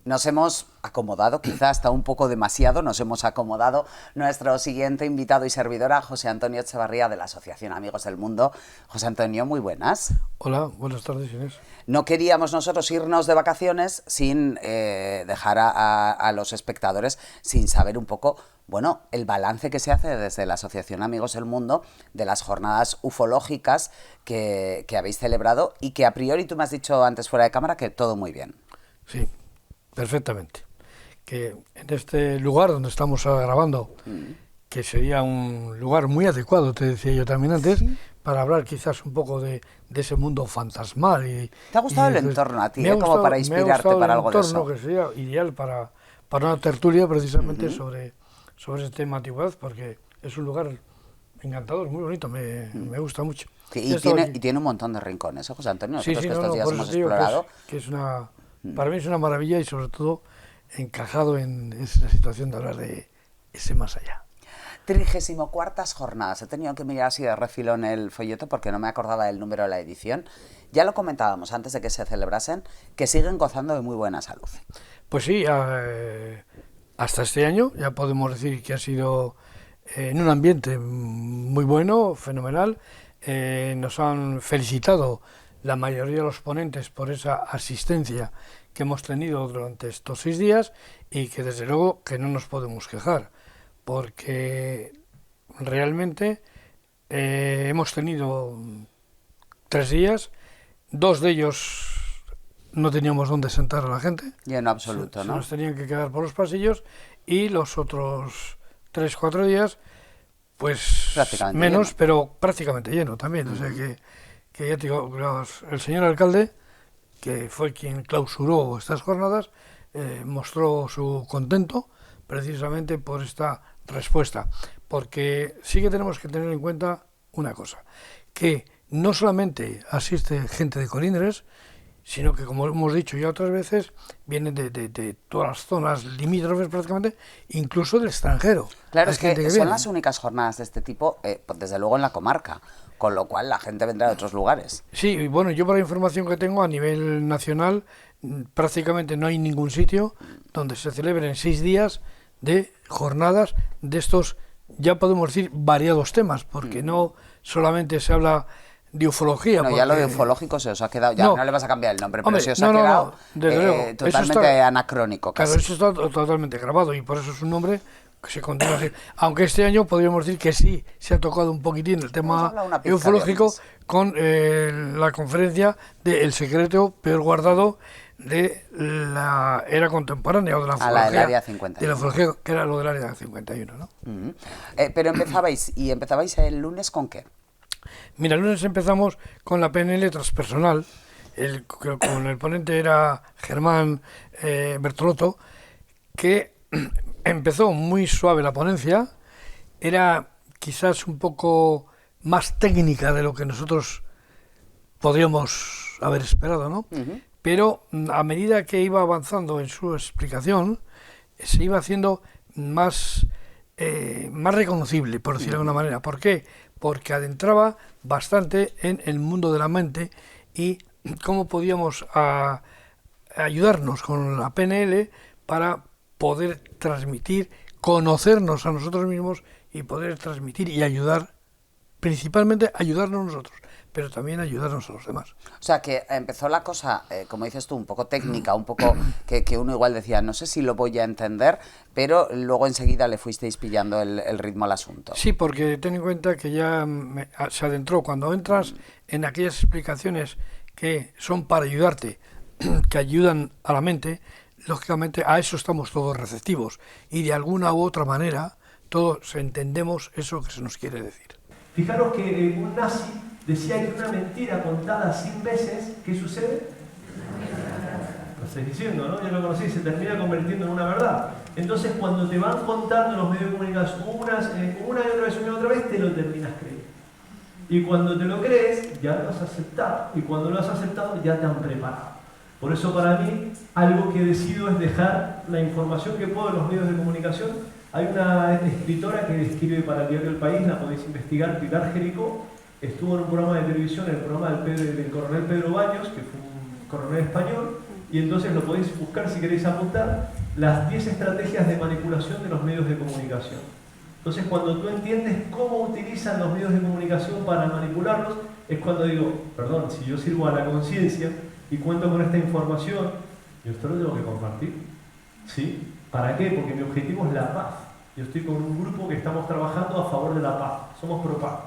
Nos hemos acomodado, quizá hasta un poco demasiado, nos hemos acomodado. Nuestro siguiente invitado y servidora, José Antonio Echevarría, de la Asociación Amigos del Mundo. José Antonio, muy buenas. Hola, buenas tardes, Inés. No queríamos nosotros irnos de vacaciones sin dejar a los espectadores sin saber un poco, bueno, el balance que se hace desde la Asociación Amigos del Mundo de las jornadas ufológicas que habéis celebrado y que a priori tú me has dicho antes fuera de cámara que todo muy bien. Sí, perfectamente. Que en este lugar donde estamos ahora grabando, que sería un lugar muy adecuado, te decía yo también antes, Sí. para hablar quizás un poco de ese mundo fantasmal. ¿Te ha gustado el entorno a ti, como para inspirarte para algo de eso? Me ha gustado el entorno, que sería ideal para una tertulia precisamente sobre este tema de antigüedad, porque es un lugar encantador, muy bonito, me gusta mucho. Y tiene un montón de rincones, ¿eh, José Antonio? Nosotros que estos días hemos explorado. Que es una, para mí es una maravilla y sobre todo encajado en esa situación de hablar de ese más allá. 34ª jornadas. He tenido que mirar así de refilón el folleto porque no me acordaba del número de la edición. Ya lo comentábamos antes de que se celebrasen, que siguen gozando de muy buena salud. Pues sí, hasta este año ya podemos decir que ha sido en un ambiente muy bueno, fenomenal. Nos han felicitado la mayoría de los ponentes por esa asistencia que hemos tenido durante estos 6 días y que desde luego que no nos podemos quejar, porque realmente hemos tenido 3 días, 2 de ellos no teníamos dónde sentar a la gente. Y en absoluto, ¿no? Se nos tenían que quedar por los pasillos y los otros 3-4 días, pues menos, lleno. Pero prácticamente lleno también. O sea que ya te digo, el señor alcalde, que fue quien clausuró estas jornadas, mostró su contento precisamente por esta respuesta, porque sí que tenemos que tener en cuenta una cosa, que no solamente asiste gente de Colindres, sino que, como hemos dicho ya otras veces, vienen de todas las zonas limítrofes prácticamente, incluso del extranjero. Claro, es que son las únicas jornadas de este tipo, desde luego en la comarca, con lo cual la gente vendrá de otros lugares. Sí, y bueno, yo por la información que tengo a nivel nacional, prácticamente no hay ningún sitio donde se celebren 6 días de jornadas de estos, ya podemos decir, variados temas, porque no solamente se habla de ufología. No, porque ya lo de ufológico se os ha quedado, ya no le vas a cambiar el nombre, pero se os ha luego, quedado totalmente anacrónico casi. Claro, eso está totalmente grabado y por eso es un nombre que se continúa así. Aunque este año podríamos decir que sí se ha tocado un poquitín el tema ufológico con la conferencia de El secreto peor guardado de la era contemporánea o de la ufología, del área 51. De la ufología, que era lo del área 51, ¿no? Pero empezabais el lunes ¿con qué? Mira, el lunes empezamos con la PNL transpersonal. Con el ponente era Germán Bertolotto, que empezó muy suave la ponencia, era quizás un poco más técnica de lo que nosotros podríamos haber esperado, ¿no? Pero a medida que iba avanzando en su explicación, se iba haciendo más reconocible, por decirlo de alguna manera. ¿Por qué? Porque adentraba bastante en el mundo de la mente y cómo podíamos ayudarnos con la PNL para poder transmitir, conocernos a nosotros mismos y poder transmitir y ayudar, principalmente ayudarnos nosotros, pero también ayudarnos a los demás. O sea, que empezó la cosa, como dices tú, un poco técnica, un poco que uno igual decía, no sé si lo voy a entender, pero luego enseguida le fuisteis pillando el ritmo al asunto. Sí, porque ten en cuenta que ya se adentró, cuando entras en aquellas explicaciones que son para ayudarte, que ayudan a la mente, lógicamente a eso estamos todos receptivos y de alguna u otra manera todos entendemos eso que se nos quiere decir. Fijaros que un nazi decía que una mentira contada 100 veces, ¿qué sucede? Lo estáis diciendo, ¿no? Ya lo conocéis, se termina convirtiendo en una verdad. Entonces, cuando te van contando los medios de comunicación una y otra vez, te lo terminas creyendo. Y cuando te lo crees, ya lo has aceptado. Y cuando lo has aceptado, ya te han preparado. Por eso, para mí, algo que decido es dejar la información que puedo en los medios de comunicación. Hay una escritora que escribe para el diario El País, la podéis investigar, Pilar Jericó. Estuvo en un programa de televisión, el programa del coronel Pedro Baños, que fue un coronel español, y entonces lo podéis buscar si queréis apuntar, las 10 estrategias de manipulación de los medios de comunicación. Entonces, cuando tú entiendes cómo utilizan los medios de comunicación para manipularlos, es cuando digo, perdón, si yo sirvo a la conciencia y cuento con esta información, yo esto lo tengo que compartir. ¿Sí? ¿Para qué? Porque mi objetivo es la paz. Yo estoy con un grupo que estamos trabajando a favor de la paz. Somos pro paz.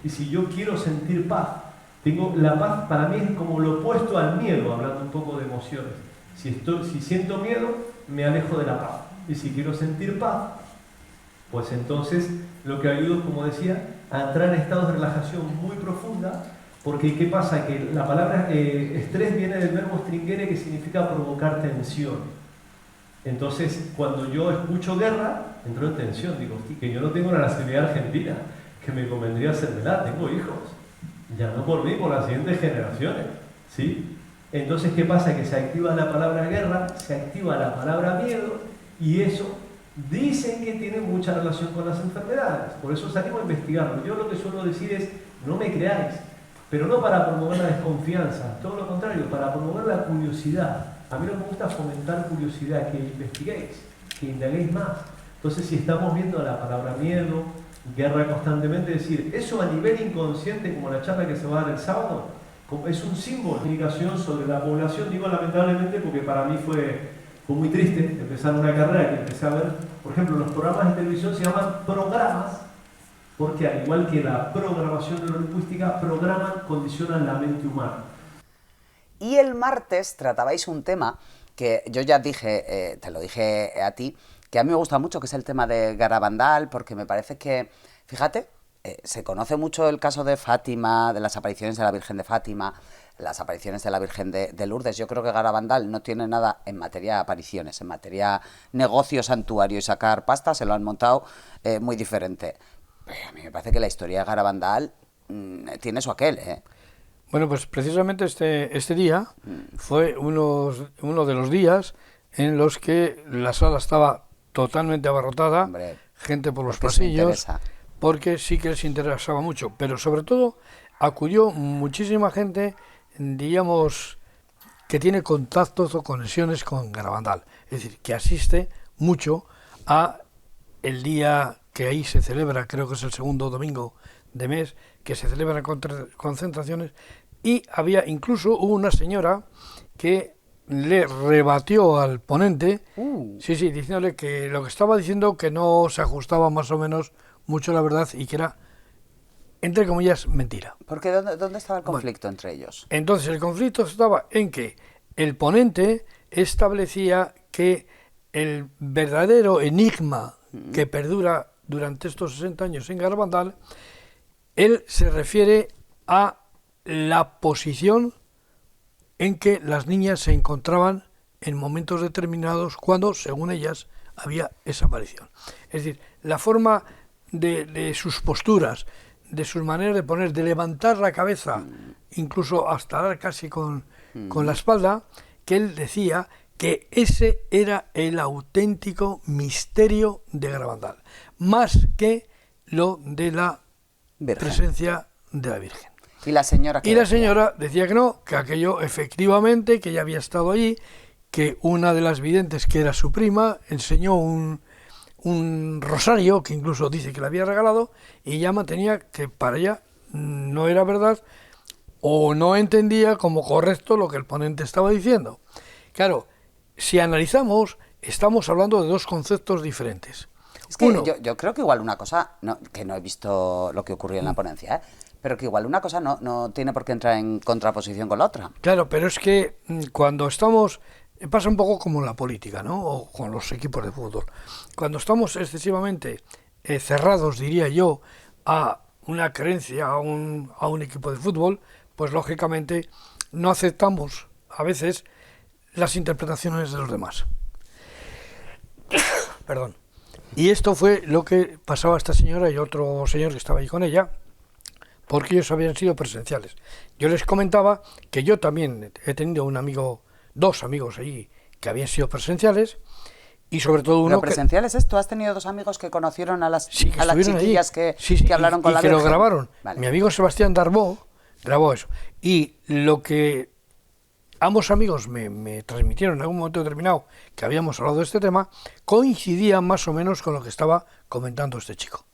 Y si yo quiero sentir paz, la paz para mí es como lo opuesto al miedo, hablando un poco de emociones. Si siento miedo, me alejo de la paz. Y si quiero sentir paz, pues entonces lo que ayudo, como decía, a entrar en estados de relajación muy profunda, porque ¿qué pasa? Que la palabra estrés viene del verbo stringere, que significa provocar tensión. Entonces, cuando yo escucho guerra, entro en tensión, digo, que yo no tengo la nacionalidad argentina, que me convendría hacérmela, tengo hijos, ya no por mí, por las siguientes generaciones, ¿sí? Entonces, ¿qué pasa? Que se activa la palabra guerra, se activa la palabra miedo, y eso dicen que tiene mucha relación con las enfermedades. Por eso os animo a investigarlo. Yo lo que suelo decir es, no me creáis, pero no para promover la desconfianza, todo lo contrario, para promover la curiosidad. A mí no me gusta fomentar curiosidad, que investiguéis, que indaguéis más. Entonces, si estamos viendo la palabra miedo, guerra constantemente, es decir, eso a nivel inconsciente, como la charla que se va a dar el sábado, es un símbolo de comunicación sobre la población. Digo lamentablemente porque para mí fue muy triste empezar una carrera que empecé a ver, por ejemplo, los programas de televisión se llaman programas, porque al igual que la programación neurolingüística, programan, condicionan la mente humana. Y el martes tratabais un tema que yo ya dije, te lo dije a ti, que a mí me gusta mucho, que es el tema de Garabandal, porque me parece que, fíjate, se conoce mucho el caso de Fátima, de las apariciones de la Virgen de Fátima, las apariciones de la Virgen de Lourdes. Yo creo que Garabandal no tiene nada en materia de apariciones, en materia negocio, santuario y sacar pasta, se lo han montado muy diferente. A mí me parece que la historia de Garabandal tiene su aquel, ¿eh? Bueno, pues precisamente este día fue uno de los días en los que la sala estaba totalmente abarrotada, Hombre, gente por los pasillos, porque sí que les interesaba mucho, pero sobre todo acudió muchísima gente, digamos, que tiene contactos o conexiones con Garabandal, es decir, que asiste mucho a el día que ahí se celebra, creo que es el segundo domingo de mes, que se celebran concentraciones, y hubo una señora que le rebatió al ponente, diciéndole que lo que estaba diciendo que no se ajustaba más o menos mucho a la verdad y que era, entre comillas, mentira. Porque ¿dónde estaba el conflicto entre ellos? Entonces el conflicto estaba en que el ponente establecía que el verdadero enigma que perdura durante estos 60 años en Garabandal, él se refiere a la posición en que las niñas se encontraban en momentos determinados cuando, según ellas, había esa aparición. Es decir, la forma de sus posturas, de sus maneras de poner, de levantar la cabeza, incluso hasta dar casi con la espalda, que él decía que ese era el auténtico misterio de Garabandal, más que lo de la presencia de la Virgen. ¿Y la señora qué decía? La señora decía que no, que aquello efectivamente, que ella había estado allí, que una de las videntes, que era su prima, enseñó un rosario, que incluso dice que le había regalado, y ella mantenía que para ella no era verdad, o no entendía como correcto lo que el ponente estaba diciendo. Claro, si analizamos, estamos hablando de dos conceptos diferentes. Es que yo creo que igual una cosa, que no he visto lo que ocurrió en la ponencia, pero que igual una cosa no tiene por qué entrar en contraposición con la otra. Claro, pero es que cuando estamos, pasa un poco como en la política, ¿no? O con los equipos de fútbol. Cuando estamos excesivamente cerrados, diría yo, a una creencia, a un equipo de fútbol, pues lógicamente no aceptamos a veces las interpretaciones de los demás. Perdón. Y esto fue lo que pasaba a esta señora y otro señor que estaba ahí con ella, porque ellos habían sido presenciales. Yo les comentaba que yo también he tenido dos amigos allí que habían sido presenciales, y sobre todo uno. ¿Pero presenciales es? ¿Tú has tenido dos amigos que conocieron a las chiquillas que hablaron con la Virgen? Y que lo grabaron. Vale. Mi amigo Sebastián Darbó grabó eso. Y lo que ambos amigos me transmitieron en algún momento determinado que habíamos hablado de este tema, coincidía más o menos con lo que estaba comentando este chico,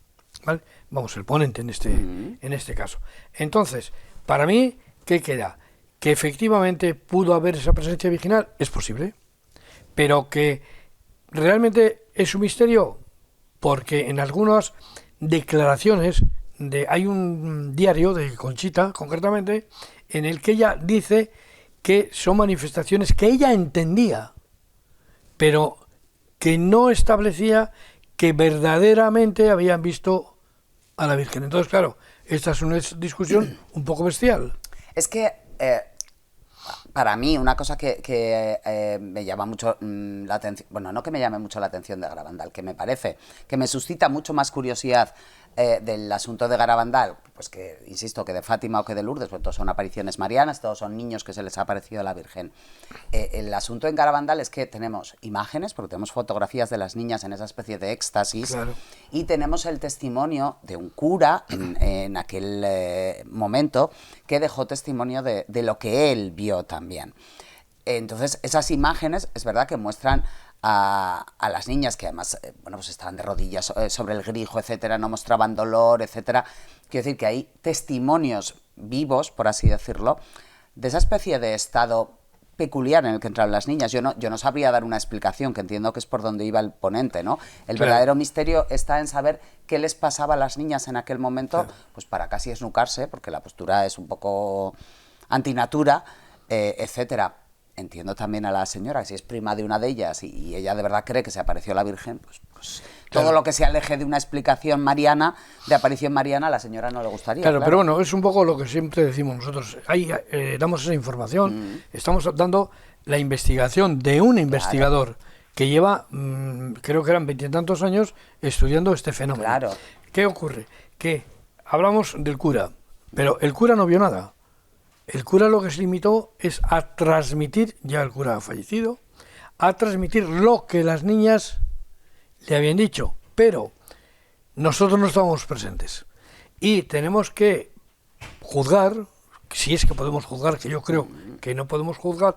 ¿vale? Vamos, el ponente en este caso. Entonces, para mí, ¿qué queda? Que efectivamente pudo haber esa presencia virginal, es posible, pero que realmente es un misterio, porque en algunas declaraciones, hay un diario de Conchita, concretamente, en el que ella dice que son manifestaciones que ella entendía, pero que no establecía que verdaderamente habían visto a la Virgen. Entonces, claro, esta es una discusión un poco bestial. Es que para mí una cosa que me llama mucho la atención, bueno, no que me llame mucho la atención de Garabandal, que me parece que me suscita mucho más curiosidad del asunto de Garabandal, pues que, insisto, que de Fátima o que de Lourdes, pues todos son apariciones marianas, todos son niños que se les ha aparecido a la Virgen. El asunto en Garabandal es que tenemos imágenes, porque tenemos fotografías de las niñas en esa especie de éxtasis, Claro. y tenemos el testimonio de un cura en aquel momento que dejó testimonio de lo que él vio también. Entonces, esas imágenes es verdad que muestran a las niñas que además bueno, pues estaban de rodillas sobre el grijo, etcétera, no mostraban dolor, etcétera. Quiero decir que hay testimonios vivos, por así decirlo, de esa especie de estado peculiar en el que entraron las niñas. Yo no sabría dar una explicación, que entiendo que es por donde iba el ponente, ¿no? El Claro. verdadero misterio está en saber qué les pasaba a las niñas en aquel momento, Claro. pues para casi esnucarse, porque la postura es un poco antinatura, etcétera. Entiendo también a la señora, que si es prima de una de ellas y ella de verdad cree que se apareció la Virgen, pues Claro. todo lo que se aleje de una explicación mariana, de aparición mariana, a la señora no le gustaría. Claro, pero bueno, es un poco lo que siempre decimos nosotros. Ahí damos esa información, estamos dando la investigación de un investigador que lleva, creo que eran 20 y tantos años, estudiando este fenómeno. Claro. ¿Qué ocurre? Que hablamos del cura, pero el cura no vio nada. El cura lo que se limitó es a transmitir, ya el cura ha fallecido, a transmitir lo que las niñas le habían dicho, pero nosotros no estábamos presentes y tenemos que juzgar, si es que podemos juzgar, que yo creo que no podemos juzgar,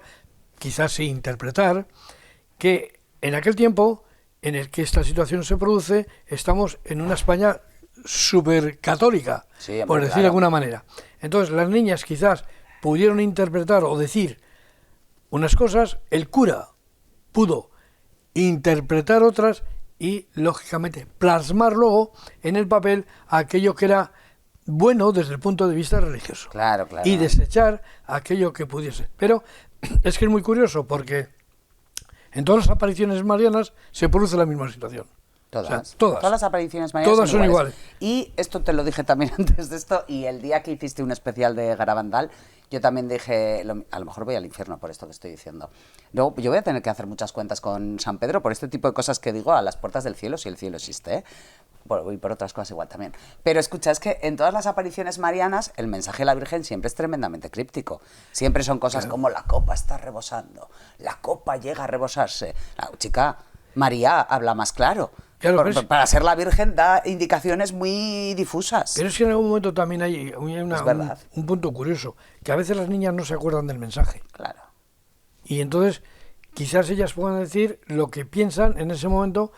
quizás sí interpretar, que en aquel tiempo en el que esta situación se produce, estamos en una España súper católica, Sí, hombre, por decir claro. de alguna manera. Entonces las niñas quizás pudieron interpretar o decir unas cosas, el cura pudo interpretar otras y, lógicamente, plasmar luego en el papel aquello que era bueno desde el punto de vista religioso. Claro, claro. Y desechar aquello que pudiese. Pero es que es muy curioso porque en todas las apariciones marianas se produce la misma situación. Todas. O sea, todas. Todas las apariciones marianas Todas son iguales. Y esto te lo dije también antes de esto, y el día que hiciste un especial de Garabandal, yo también dije, a lo mejor voy al infierno por esto que estoy diciendo. Luego, yo voy a tener que hacer muchas cuentas con San Pedro por este tipo de cosas que digo a las puertas del cielo, si el cielo existe, ¿eh? Y por otras cosas igual también. Pero escucha, es que en todas las apariciones marianas el mensaje de la Virgen siempre es tremendamente críptico. Siempre son cosas como la copa está rebosando, la copa llega a rebosarse. La chica, María habla más claro. Claro, pero es- Para ser la Virgen da indicaciones muy difusas. Pero es que en algún momento también hay Es verdad. un punto curioso, que a veces las niñas no se acuerdan del mensaje. Claro. Y entonces quizás ellas puedan decir lo que piensan en ese momento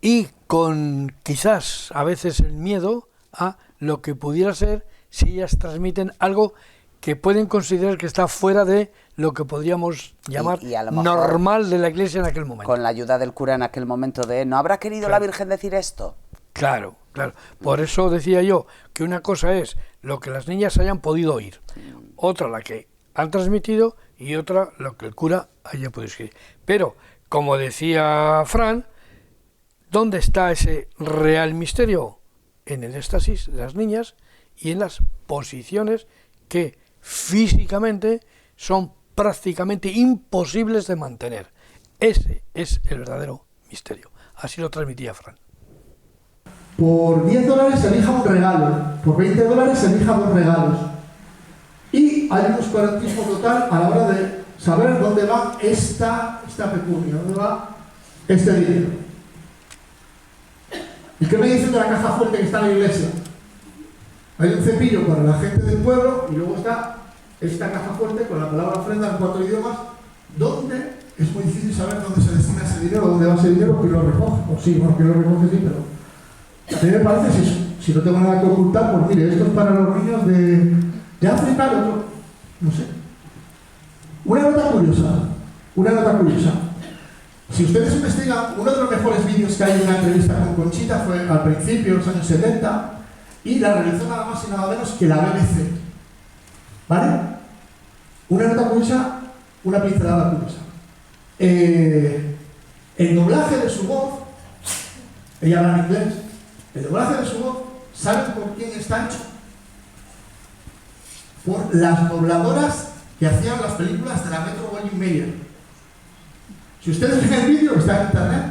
y con quizás a veces el miedo a lo que pudiera ser si ellas transmiten algo que pueden considerar que está fuera de lo que podríamos llamar y a lo mejor normal de la Iglesia en aquel momento. Con la ayuda del cura en aquel momento de, ¿no habrá querido la Virgen decir esto? Claro, claro. Por eso decía yo que una cosa es lo que las niñas hayan podido oír, otra la que han transmitido y otra lo que el cura haya podido escribir. Pero, como decía Fran, ¿dónde está ese real misterio? En el éxtasis de las niñas y en las posiciones que físicamente son prácticamente imposibles de mantener. Ese es el verdadero misterio. Así lo transmitía Fran. Por $10 elija un regalo, por $20 elija dos regalos. Y hay un oscurantismo total a la hora de saber dónde va esta pecunia, dónde va este dinero. ¿Y qué me dicen de la caja fuerte que está en la iglesia? Hay un cepillo para la gente del pueblo y luego está esta caja fuerte con la palabra ofrenda en 4 idiomas, donde es muy difícil saber dónde se destina ese dinero, dónde va ese dinero, quién lo recoge. O sí, bueno, quién lo recoge sí, pero a mí me parece, si no tengo nada que ocultar, pues mire, esto es para los niños de África, el otro, no sé. Una nota curiosa. Si ustedes investigan, uno de los mejores vídeos que hay en una entrevista con Conchita fue al principio, en los años 70, y la realizó nada más y nada menos que la BBC. ¿Vale? Una nota curiosa, una pincelada curiosa. El doblaje de su voz, ella habla en inglés, el doblaje de su voz, ¿saben por quién está hecho? Por las dobladoras que hacían las películas de la Metro-Goldwyn-Mayer. Si ustedes ven el vídeo, que está en internet,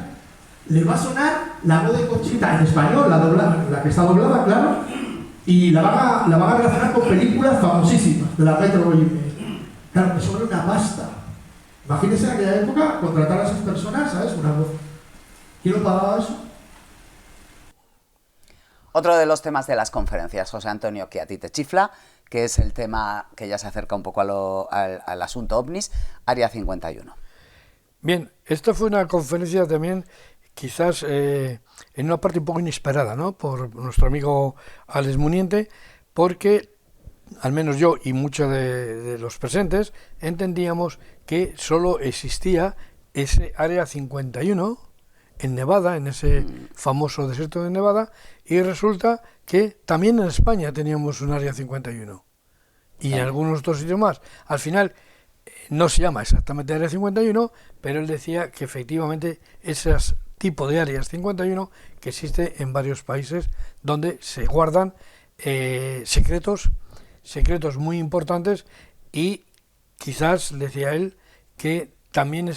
les va a sonar la voz de Conchita en español, la que está doblada, claro, y la van a relacionar con películas famosísimas de la Metro-Goldwyn-Mayer. Claro, que sobre una pasta. Imagínense en aquella época contratar a esas personas, ¿sabes? Una voz. ¿Quién lo pagaba eso? Otro de los temas de las conferencias, José Antonio, que a ti te chifla, que es el tema que ya se acerca un poco al asunto OVNIs, Área 51. Bien, esta fue una conferencia también, quizás en una parte un poco inesperada, ¿no? Por nuestro amigo Alex Muniente, porque al menos yo y muchos de los presentes entendíamos que solo existía ese Área 51 en Nevada, en ese famoso desierto de Nevada, y resulta que también en España teníamos un Área 51 y en algunos otros sitios más. Al final no se llama exactamente Área 51, pero él decía que efectivamente ese tipo de Áreas 51 que existe en varios países donde se guardan secretos muy importantes, y quizás, decía él, que también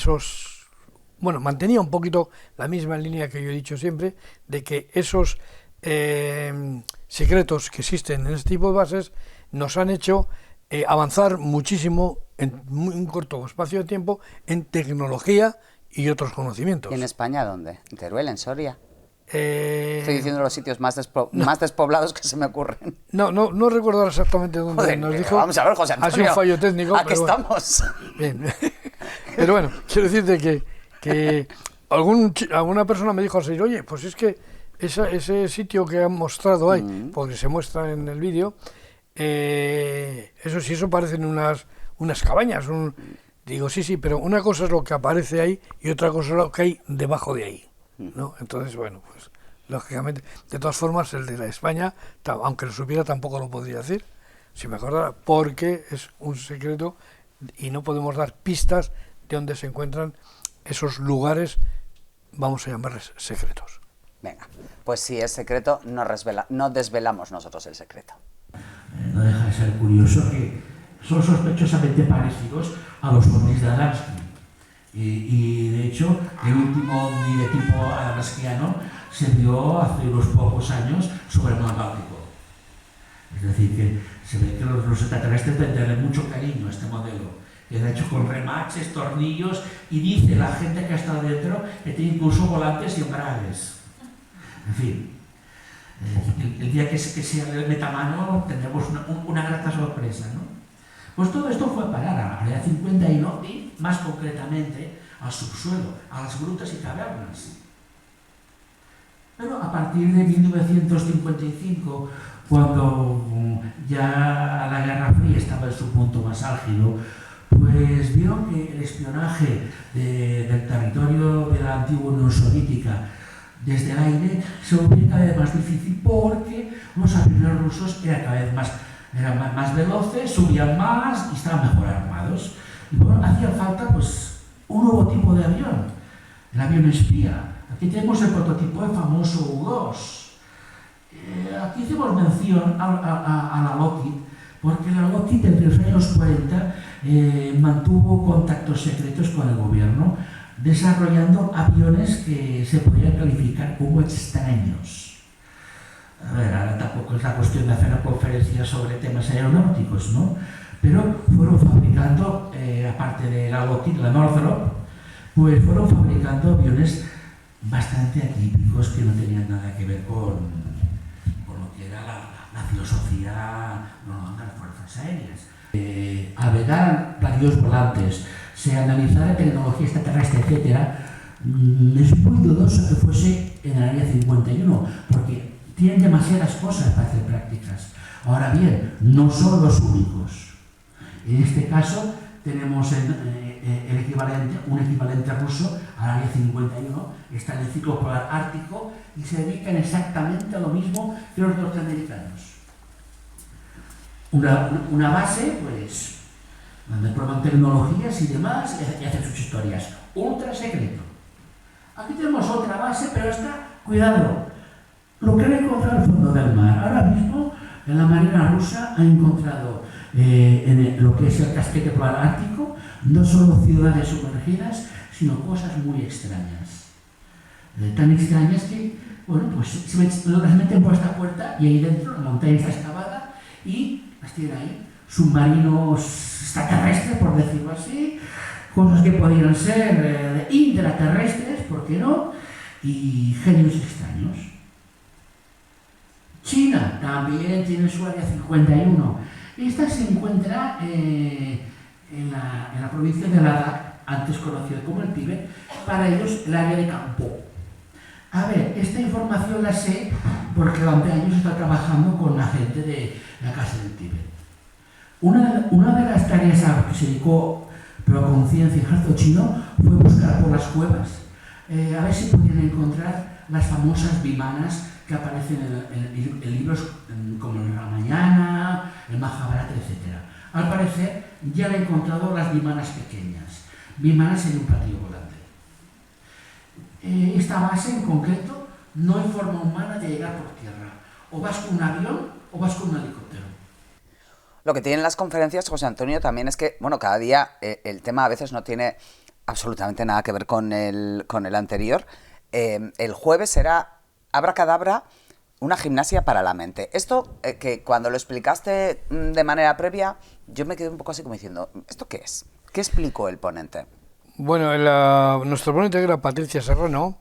mantenía un poquito la misma línea que yo he dicho siempre, de que esos secretos que existen en este tipo de bases nos han hecho avanzar muchísimo en un corto espacio de tiempo en tecnología y otros conocimientos. ¿Y en España dónde? ¿En Teruel, en Soria? Estoy diciendo los sitios más despoblados que se me ocurren. No recuerdo exactamente dónde. Joder, nos dijo. vamos a ver, José Antonio. Ha sido un fallo técnico. Aquí estamos. Bien. Pero bueno, quiero decirte que alguna persona me dijo así: oye, pues es que ese sitio que han mostrado ahí, porque se muestra en el vídeo, eso parecen unas cabañas. Digo, sí, pero una cosa es lo que aparece ahí y otra cosa es lo que hay debajo de ahí, ¿no? Entonces, bueno, pues lógicamente, de todas formas, el de la España, aunque lo supiera, tampoco lo podría decir, si me acordara, porque es un secreto y no podemos dar pistas de dónde se encuentran esos lugares, vamos a llamarles secretos. Venga, pues si es secreto, no desvelamos nosotros el secreto. No deja de ser curioso que son sospechosamente parecidos a los ovnis de Adamski. Y de hecho, el último ovni de tipo adamskiano se vio hace unos pocos años sobre el mar Báltico. Es decir, que se ve que los extraterrestres tendrán mucho cariño a este modelo. Queda hecho con remaches, tornillos, y dice la gente que ha estado dentro que tiene incluso volantes y embragues. En fin, el día que sea el metamano tendremos una grata sorpresa, ¿no? Pues todo esto fue a parar a la Área 51 y, más concretamente, al subsuelo, a las grutas y cavernas. Pero a partir de 1955, cuando ya la Guerra Fría estaba en su punto más álgido, pues vieron que el espionaje del territorio de la antigua Unión Soviética desde el aire se volvía cada vez más difícil, porque los aviones rusos eran más veloces, subían más y estaban mejor armados. Y bueno, hacía falta pues un nuevo tipo de avión, el avión espía. Aquí tenemos el prototipo del famoso U-2. Aquí hacemos mención a la Lockheed, porque la Lockheed entre los años 40 mantuvo contactos secretos con el gobierno, desarrollando aviones que se podrían calificar como extraños. A ver, ahora tampoco es la cuestión de hacer una conferencia sobre temas aeronáuticos, ¿no? Pero fueron fabricando, aparte de la Lockheed, la Northrop, pues fueron fabricando aviones bastante atípicos que no tenían nada que ver con lo que era la filosofía normal de las fuerzas aéreas. albergaran platillos volantes, se analizara tecnología extraterrestre, etc., es muy dudoso que fuese en el área 51, porque tienen demasiadas cosas para hacer prácticas. Ahora bien, no son los únicos. En este caso tenemos el equivalente, un equivalente ruso al área 51, está en el ciclo polar ártico y se dedican exactamente a lo mismo que los norteamericanos. Una base, pues, donde prueban tecnologías y demás y hacen sus historias. Ultra secreto. Aquí tenemos otra base, pero esta, cuidado, lo que han encontrado al fondo del mar. Ahora mismo, en la Marina rusa ha encontrado lo que es el casquete polar ártico, no solo ciudades sumergidas, sino cosas muy extrañas. Tan extrañas que, bueno, pues las meten por esta puerta y ahí dentro la montaña está excavada y las tienen ahí. Submarinos extraterrestres, por decirlo así, cosas que podrían ser intraterrestres, ¿por qué no? Y genios extraños. China también tiene su área 51. Esta se encuentra en la provincia de Ladakh, antes conocida como el Tíbet, para ellos el área de campo. A ver, esta información la sé porque durante años he estado trabajando con la gente de la Casa del Tíbet. Una de las tareas a las que se dedicó, pero con ciencia y ejército chino, fue buscar por las cuevas, a ver si podían encontrar las famosas vimanas que aparecen en libros como el Ramayana, el Mahabharata, etc. Al parecer, ya han encontrado las vimanas pequeñas, vimanas en un platillo volante. Esta base en concreto no hay forma humana de llegar por tierra. O vas con un avión o vas con un helicóptero. Lo que tienen las conferencias, José Antonio, también es que, bueno, cada día el tema a veces no tiene absolutamente nada que ver con el anterior. El jueves será Abracadabra, una gimnasia para la mente. Esto, que cuando lo explicaste de manera previa, yo me quedé un poco así como diciendo, ¿esto qué es? ¿Qué explicó el ponente? Bueno, nuestro ponente, que era Patricia Serrano,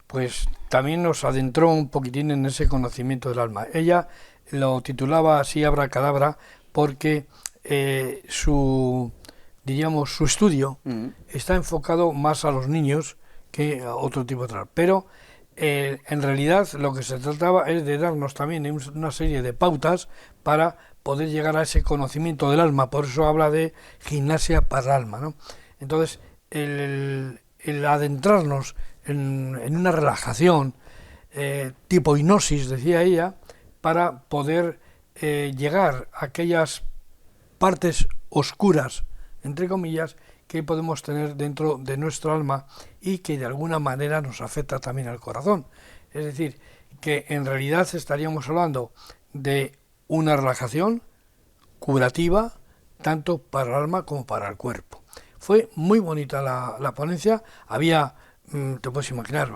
pues también nos adentró un poquitín en ese conocimiento del alma. Ella lo titulaba así Abracadabra porque su estudio está enfocado más a los niños que a otro tipo de trabajo. Pero en realidad lo que se trataba es de darnos también una serie de pautas para poder llegar a ese conocimiento del alma. Por eso habla de gimnasia para el alma, ¿no? Entonces, el adentrarnos en una relajación tipo hipnosis, decía ella, para poder llegar a aquellas partes oscuras, entre comillas, que podemos tener dentro de nuestro alma y que de alguna manera nos afecta también al corazón. Es decir, que en realidad estaríamos hablando de una relajación curativa tanto para el alma como para el cuerpo. Fue muy bonita la ponencia, había, te puedes imaginar,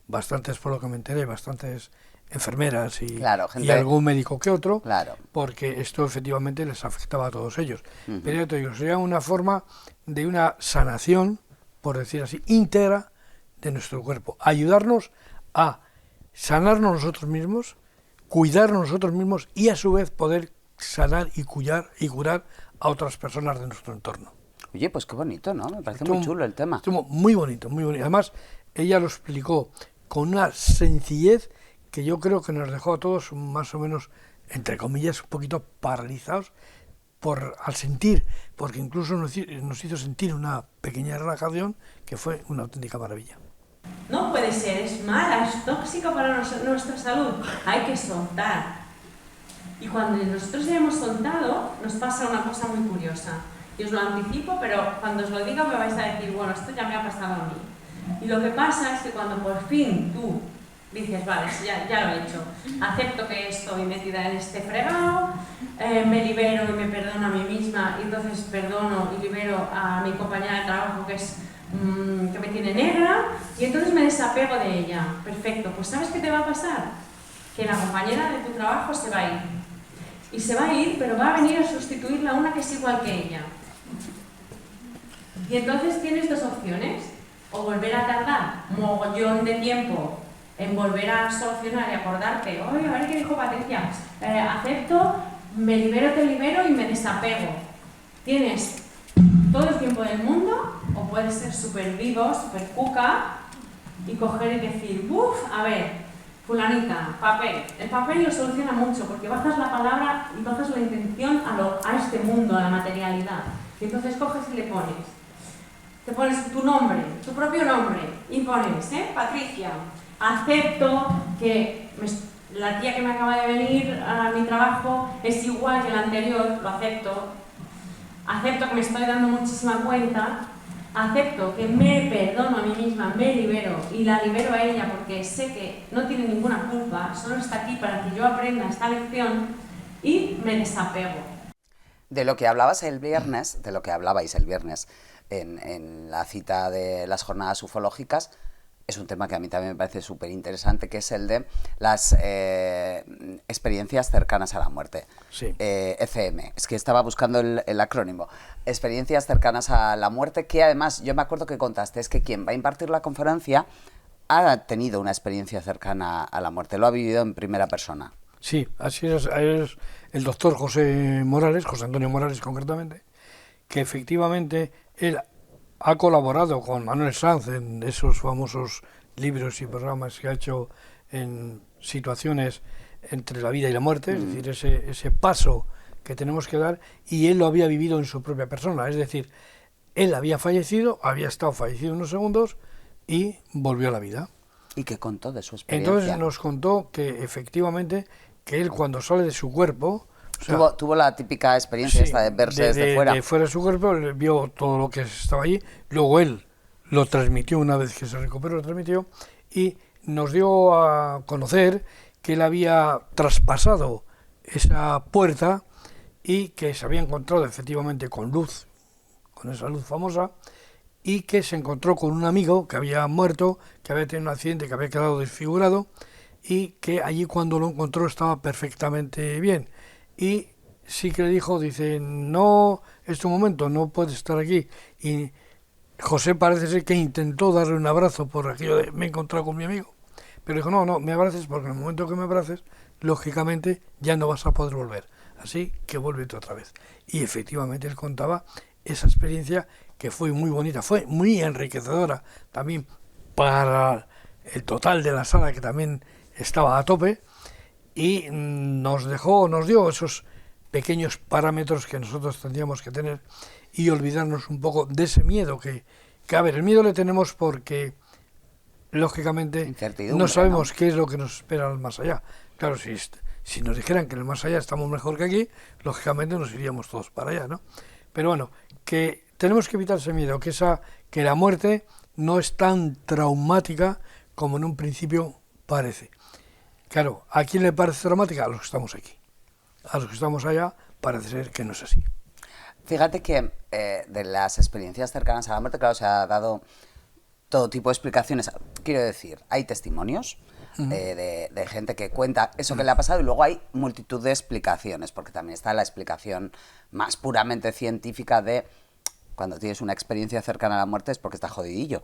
bastantes, por lo que me enteré, bastantes enfermeras y, claro, y algún médico que otro, claro, porque esto efectivamente les afectaba a todos ellos. Pero yo te digo, sería una forma de una sanación, por decir así, íntegra de nuestro cuerpo, ayudarnos a sanarnos nosotros mismos, cuidarnos nosotros mismos y a su vez poder sanar y curar a otras personas de nuestro entorno. Oye, pues qué bonito, ¿no? Me parece muy chulo el tema. Estuvo muy bonito, muy bonito. Además, ella lo explicó con una sencillez que yo creo que nos dejó a todos más o menos, entre comillas, un poquito paralizados al sentir, porque incluso nos hizo sentir una pequeña relajación que fue una auténtica maravilla. No puede ser, es mala, es tóxica para nuestra salud, hay que soltar. Y cuando nosotros ya hemos soltado, nos pasa una cosa muy curiosa. Y os lo anticipo, pero cuando os lo diga me vais a decir, bueno, esto ya me ha pasado a mí. Y lo que pasa es que cuando por fin tú dices, vale, ya lo he hecho, acepto que estoy metida en este fregado, me libero y me perdono a mí misma, y entonces perdono y libero a mi compañera de trabajo que me tiene negra, y entonces me desapego de ella. Perfecto, pues ¿sabes qué te va a pasar? Que la compañera de tu trabajo se va a ir. Y se va a ir, pero va a venir a sustituirla a una que es igual que ella. Y entonces tienes dos opciones, o volver a tardar mogollón de tiempo en volver a solucionar y acordarte, oye, a ver qué dijo Patricia, acepto, me libero, te libero y me desapego. tienes todo el tiempo del mundo o puedes ser súper vivo, súper cuca y coger y decir, uff, a ver, fulanita, papel. El papel lo soluciona mucho porque bajas la palabra y bajas la intención a este mundo, a la materialidad. Y entonces coges y le pones. Te pones tu nombre, tu propio nombre y pones, Patricia, acepto que la tía que me acaba de venir a mi trabajo es igual que la anterior, lo acepto. Acepto que me estoy dando muchísima cuenta, acepto que me perdono a mí misma, me libero y la libero a ella porque sé que no tiene ninguna culpa, solo está aquí para que yo aprenda esta lección y me desapego. De lo que hablabais el viernes en la cita de las jornadas ufológicas, es un tema que a mí también me parece súper interesante, que es el de las experiencias cercanas a la muerte. Sí. ECM, es que estaba buscando el acrónimo. Experiencias cercanas a la muerte, que además, yo me acuerdo que contaste, es que quien va a impartir la conferencia ha tenido una experiencia cercana a la muerte, lo ha vivido en primera persona. Sí, así es el doctor José Antonio Morales concretamente, que efectivamente él ha colaborado con Manuel Sanz en esos famosos libros y programas que ha hecho en situaciones entre la vida y la muerte, es decir, ese paso que tenemos que dar, y él lo había vivido en su propia persona, es decir, él había fallecido, había estado fallecido unos segundos y volvió a la vida. ¿Y qué contó de su experiencia? Entonces nos contó que efectivamente, que él cuando sale de su cuerpo, o sea, tuvo la típica experiencia sí, esta de verse desde fuera. De fuera de su cuerpo, vio todo lo que estaba allí, luego él lo transmitió una vez que se recuperó, lo transmitió, y nos dio a conocer que él había traspasado esa puerta y que se había encontrado efectivamente con luz, con esa luz famosa, y que se encontró con un amigo que había muerto, que había tenido un accidente, que había quedado desfigurado, y que allí cuando lo encontró estaba perfectamente bien. Y sí que le dijo, dice, no, es un momento, no puedes estar aquí. Y José parece ser que intentó darle un abrazo por aquello de me he encontrado con mi amigo. Pero dijo, no, me abraces porque en el momento que me abraces, lógicamente ya no vas a poder volver. Así que vuélvete otra vez. Y efectivamente él contaba esa experiencia que fue muy bonita, fue muy enriquecedora también para el total de la sala, que también estaba a tope, y nos dio esos pequeños parámetros que nosotros tendríamos que tener y olvidarnos un poco de ese miedo que a ver, el miedo le tenemos porque lógicamente no sabemos, ¿no?, qué es lo que nos espera al más allá. Claro, si nos dijeran que en el más allá estamos mejor que aquí, lógicamente nos iríamos todos para allá, ¿no? Pero bueno, que tenemos que evitar ese miedo, que la muerte no es tan traumática como en un principio parece. Claro, ¿a quién le parece traumática? A los que estamos aquí. A los que estamos allá parece ser que no es así. Fíjate que de las experiencias cercanas a la muerte, claro, se ha dado todo tipo de explicaciones. Quiero decir, hay testimonios de gente que cuenta eso que le ha pasado, y luego hay multitud de explicaciones, porque también está la explicación más puramente científica de cuando tienes una experiencia cercana a la muerte es porque está jodidillo.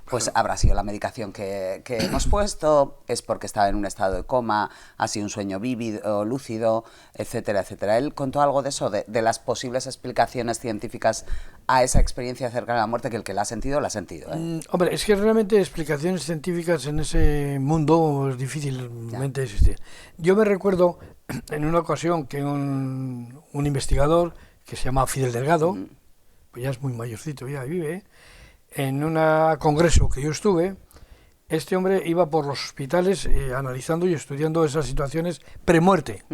Pues habrá sido la medicación que hemos puesto, es porque estaba en un estado de coma, ha sido un sueño vívido, lúcido, etcétera, etcétera. Él contó algo de eso, de las posibles explicaciones científicas a esa experiencia cercana a la muerte, que el que la ha sentido, la ha sentido. Hombre, es que realmente explicaciones científicas en ese mundo es difícilmente existir. Yo me recuerdo en una ocasión que un investigador que se llama Fidel Delgado, pues ya es muy mayorcito, ya vive, en un congreso que yo estuve, este hombre iba por los hospitales analizando y estudiando esas situaciones premuerte.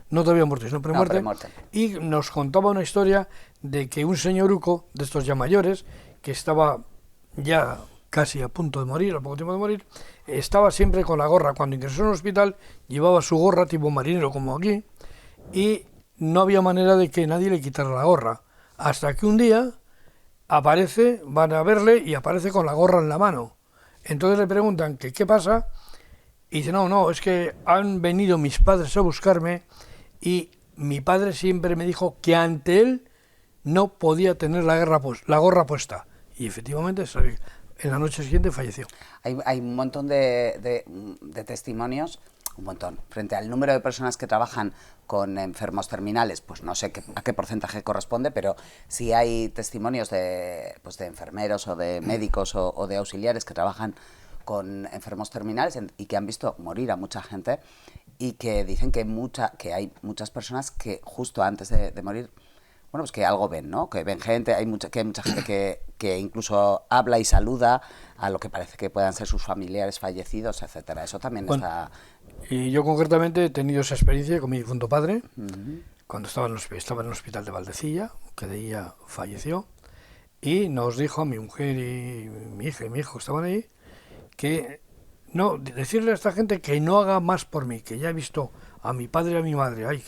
No todavía muerte, sino premuerte. No, premuerte. Y nos contaba una historia de que un señoruco, de estos ya mayores, que estaba ya casi a punto de morir, a poco tiempo de morir, estaba siempre con la gorra. Cuando ingresó en el hospital, llevaba su gorra tipo marinero, como aquí, y no había manera de que nadie le quitara la gorra. Hasta que un día aparece, van a verle y aparece con la gorra en la mano. Entonces le preguntan que qué pasa, y dice, no, es que han venido mis padres a buscarme y mi padre siempre me dijo que ante él no podía tener la gorra puesta. Y efectivamente, en la noche siguiente falleció. Hay un montón de testimonios. Un montón. Frente al número de personas que trabajan con enfermos terminales, pues no sé a qué porcentaje corresponde, pero sí hay testimonios de enfermeros o de médicos o de auxiliares que trabajan con enfermos terminales y que han visto morir a mucha gente y que dicen que hay muchas personas que justo antes de morir, bueno, pues que algo ven, ¿no? Que ven gente, que hay mucha gente que incluso habla y saluda a lo que parece que puedan ser sus familiares fallecidos, etcétera. Eso también está... Y yo concretamente he tenido esa experiencia con mi difunto padre, cuando estaba en el hospital de Valdecilla, que de ella falleció, y nos dijo a mi mujer y mi hija y mi hijo que estaban ahí, que no, decirle a esta gente que no haga más por mí, que ya he visto a mi padre y a mi madre ahí,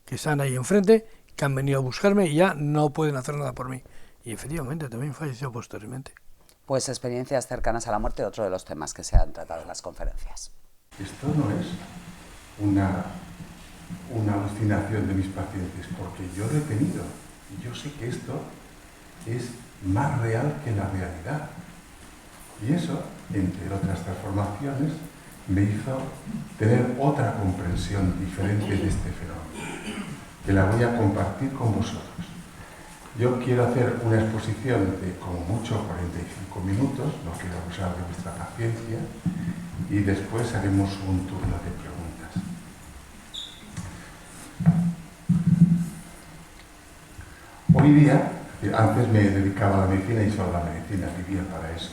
que están ahí enfrente, que han venido a buscarme y ya no pueden hacer nada por mí. Y efectivamente también falleció posteriormente. Pues experiencias cercanas a la muerte, otro de los temas que se han tratado en las conferencias. Esto no es una alucinación de mis pacientes, porque yo lo he tenido. Y yo sé que esto es más real que la realidad. Y eso, entre otras transformaciones, me hizo tener otra comprensión diferente de este fenómeno, que la voy a compartir con vosotros. Yo quiero hacer una exposición de como mucho 45 minutos, no quiero abusar de vuestra paciencia, y después haremos un turno de preguntas. Hoy día, antes me dedicaba a la medicina y solo a la medicina, vivía para eso.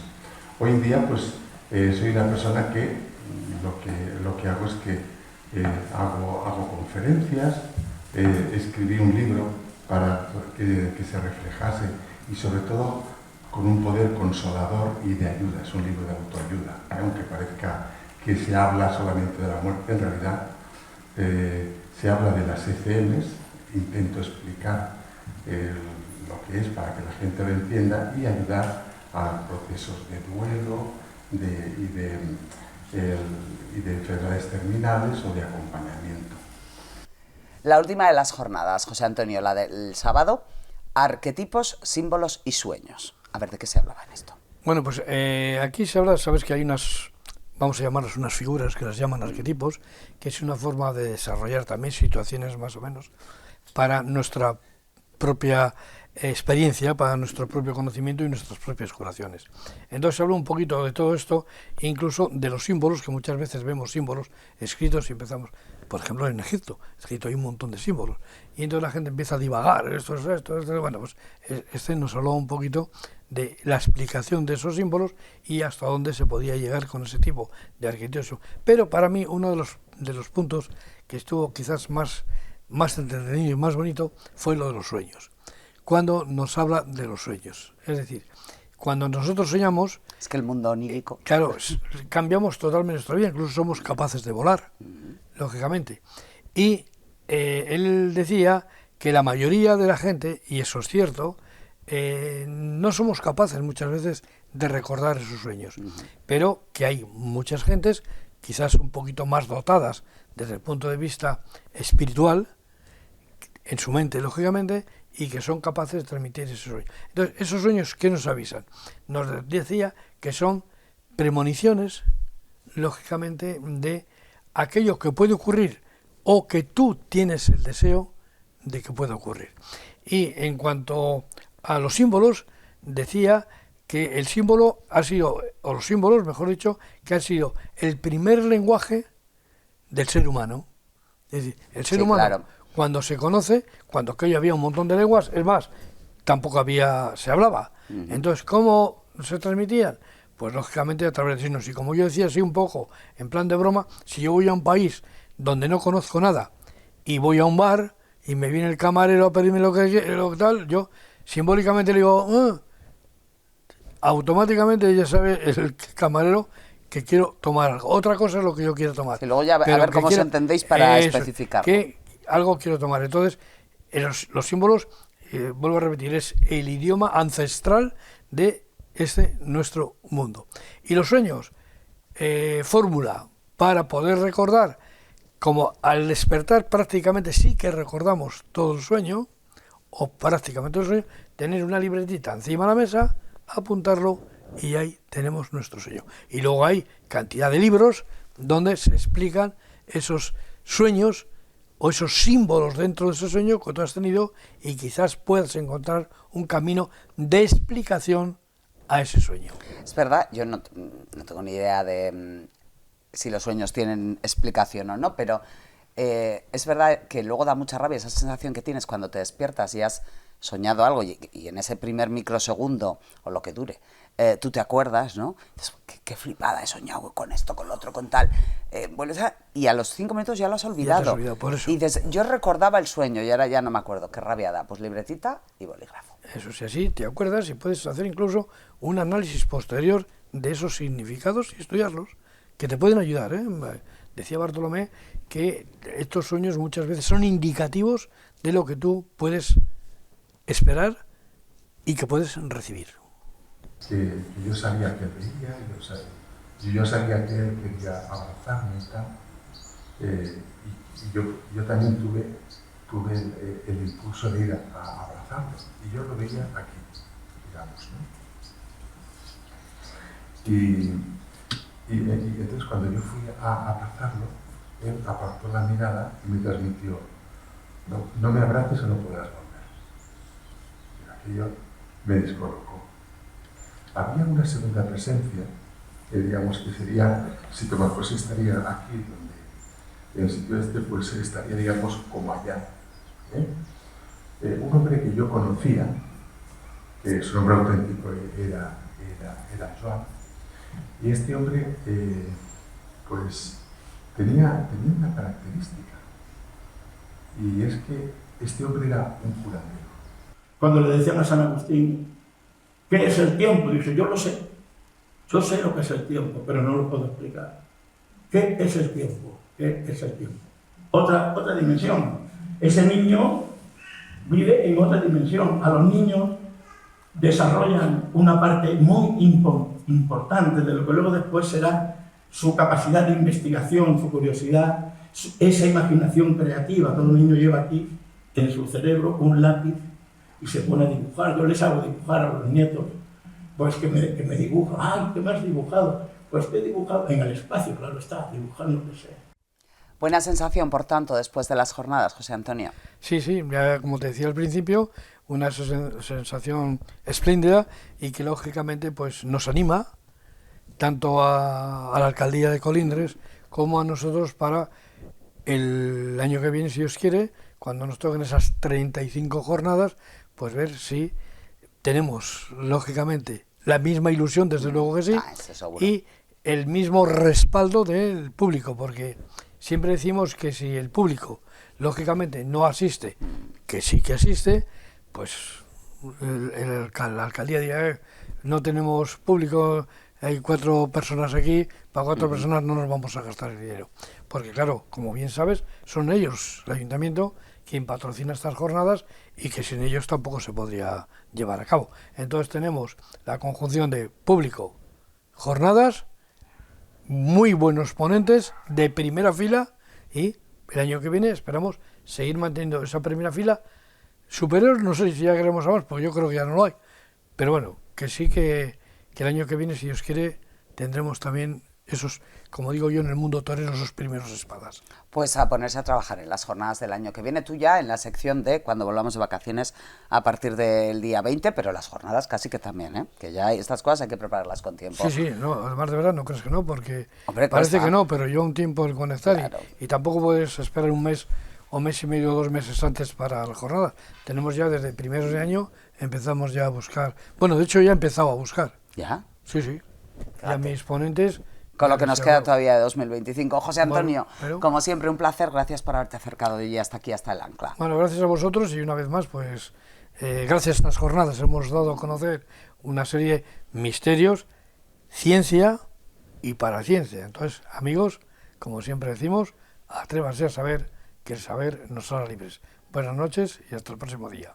Hoy en día, pues, soy una persona que lo que hago es que hago conferencias, escribí un libro para que se reflejase y sobre todo con un poder consolador y de ayuda. Es un libro de autoayuda, aunque parezca que se habla solamente de la muerte, en realidad se habla de las ECMs, intento explicar lo que es para que la gente lo entienda y ayudar a procesos de duelo y de enfermedades terminales o de acompañamiento. La última de las jornadas, José Antonio, la del sábado, arquetipos, símbolos y sueños. A ver, ¿de qué se hablaba en esto? Bueno, pues aquí se habla, sabes que hay unas, vamos a llamarlas unas figuras que las llaman arquetipos, que es una forma de desarrollar también situaciones más o menos para nuestra propia experiencia, para nuestro propio conocimiento y nuestras propias curaciones. Entonces se habla un poquito de todo esto, incluso de los símbolos, que muchas veces vemos símbolos escritos y empezamos, por ejemplo en Egipto, escrito hay un montón de símbolos, y entonces la gente empieza a divagar, esto, bueno, pues este nos habló un poquito de la explicación de esos símbolos y hasta dónde se podía llegar con ese tipo de arquetipos. Pero para mí uno de los puntos que estuvo quizás más entretenido y más bonito fue lo de los sueños. Cuando nos habla de los sueños, es decir, cuando nosotros soñamos... Es que el mundo onírico... Claro, cambiamos totalmente nuestra vida, incluso somos capaces de volar, lógicamente. Y él decía que la mayoría de la gente, y eso es cierto, no somos capaces muchas veces de recordar esos sueños, pero que hay muchas gentes, quizás un poquito más dotadas desde el punto de vista espiritual, en su mente, lógicamente, y que son capaces de transmitir esos sueños. Entonces, esos sueños, ¿qué nos avisan? Nos decía que son premoniciones, lógicamente, de aquello que puede ocurrir o que tú tienes el deseo de que pueda ocurrir. Y en cuanto a los símbolos, decía que el símbolo ha sido, o los símbolos, mejor dicho, que han sido el primer lenguaje del ser humano. Es decir, el ser humano... Claro. Cuando se conoce, cuando aquello había un montón de lenguas, es más, tampoco se hablaba. Entonces, ¿cómo se transmitían? Pues lógicamente a través de signos. Y como yo decía así un poco, en plan de broma, si yo voy a un país donde no conozco nada y voy a un bar y me viene el camarero a pedirme lo que tal, yo simbólicamente le digo, automáticamente ya sabe el camarero que quiero tomar algo. Otra cosa es lo que yo quiero tomar. Y luego ya a ver cómo os entendéis para especificarlo. Algo quiero tomar. Entonces, los símbolos, vuelvo a repetir, es el idioma ancestral de nuestro mundo. Y los sueños, fórmula para poder recordar, como al despertar prácticamente sí que recordamos todo el sueño, o prácticamente el sueño, tener una libretita encima de la mesa, apuntarlo y ahí tenemos nuestro sueño. Y luego hay cantidad de libros donde se explican esos sueños o esos símbolos dentro de ese sueño que tú has tenido y quizás puedas encontrar un camino de explicación a ese sueño. Es verdad, yo no tengo ni idea de si los sueños tienen explicación o no, pero es verdad que luego da mucha rabia esa sensación que tienes cuando te despiertas y has soñado algo y en ese primer microsegundo o lo que dure, tú te acuerdas, ¿no? Dices, qué flipada he soñado con esto, con lo otro, con tal. Y a los 5 minutos ya lo has olvidado. Ya te has olvidado, por eso. Y dices, yo recordaba el sueño y ahora ya no me acuerdo. Qué rabia da. Pues libretita y bolígrafo. Eso sí, así te acuerdas y puedes hacer incluso un análisis posterior de esos significados y estudiarlos, que te pueden ayudar, ¿eh? Decía Bartolomé que estos sueños muchas veces son indicativos de lo que tú puedes esperar y que puedes recibir. Que yo sabía que veía, yo sabía que él quería abrazarme y tal. Y yo también tuve el impulso de ir a abrazarlo. Y yo lo veía aquí, digamos, ¿no? Y entonces cuando yo fui a abrazarlo, él apartó la mirada y me transmitió, no me abraces o no podrás volver. Y aquello me descolocó. Había una segunda presencia, que digamos que sería, si Tomás José estaría aquí, donde en el sitio este, pues estaría, digamos, como allá. Un hombre que yo conocía, que su nombre auténtico era Joan, y este hombre, pues, tenía una característica, y es que este hombre era un curandero. Cuando le decían a San Agustín, ¿qué es el tiempo? Dice, yo lo sé. Yo sé lo que es el tiempo, pero no lo puedo explicar. ¿Qué es el tiempo? ¿Qué es el tiempo? Otra dimensión. Ese niño vive en otra dimensión. A los niños desarrollan una parte muy importante de lo que luego después será su capacidad de investigación, su curiosidad, esa imaginación creativa. Todo niño lleva aquí en su cerebro un lápiz y se pone a dibujar. Yo les hago dibujar a los nietos, pues que me dibujan. ¡Ay, qué me has dibujado! Pues te he dibujado en el espacio, claro está, dibujando lo que sea. Buena sensación, por tanto, después de las jornadas, José Antonio. Sí, ya como te decía al principio, una sensación espléndida y que lógicamente pues nos anima tanto a la alcaldía de Colindres como a nosotros para el año que viene, si Dios quiere, cuando nos toquen esas 35 jornadas, pues ver si tenemos, lógicamente, la misma ilusión, desde luego que sí, y el mismo respaldo del público, porque siempre decimos que si el público, lógicamente, no asiste, que sí que asiste, pues la alcaldía dirá, no tenemos público, hay 4 personas aquí, para 4 personas no nos vamos a gastar el dinero. Porque claro, como bien sabes, son ellos, el ayuntamiento, quien patrocina estas jornadas y que sin ellos tampoco se podría llevar a cabo. Entonces tenemos la conjunción de público, jornadas, muy buenos ponentes de primera fila y el año que viene esperamos seguir manteniendo esa primera fila superior, no sé si ya queremos a más, porque yo creo que ya no lo hay, pero bueno, que sí que el año que viene, si Dios quiere, tendremos también esos, como digo yo en el mundo torero, esos primeros espadas. Pues a ponerse a trabajar en las jornadas del año que viene, tú ya en la sección de cuando volvamos de vacaciones a partir del día 20, pero las jornadas casi que también, ¿eh? Que ya estas cosas hay que prepararlas con tiempo. Sí, no, además de verdad no crees que no, porque parece que no, pero lleva un tiempo el conectar, claro. y tampoco puedes esperar un mes o mes y medio, 2 meses antes para la jornada. Tenemos ya desde primeros de año, empezamos ya a buscar, bueno, de hecho ya he empezado a buscar. ¿Ya? Sí, ya mis ponentes. Con lo que nos queda todavía de 2025. José Antonio, bueno, como siempre, un placer. Gracias por haberte acercado de hasta aquí, hasta el Ancla. Bueno, gracias a vosotros y una vez más, pues, gracias a estas jornadas hemos dado a conocer una serie de misterios, ciencia y paraciencia. Entonces, amigos, como siempre decimos, atrévanse a saber que el saber nos hará libres. Buenas noches y hasta el próximo día.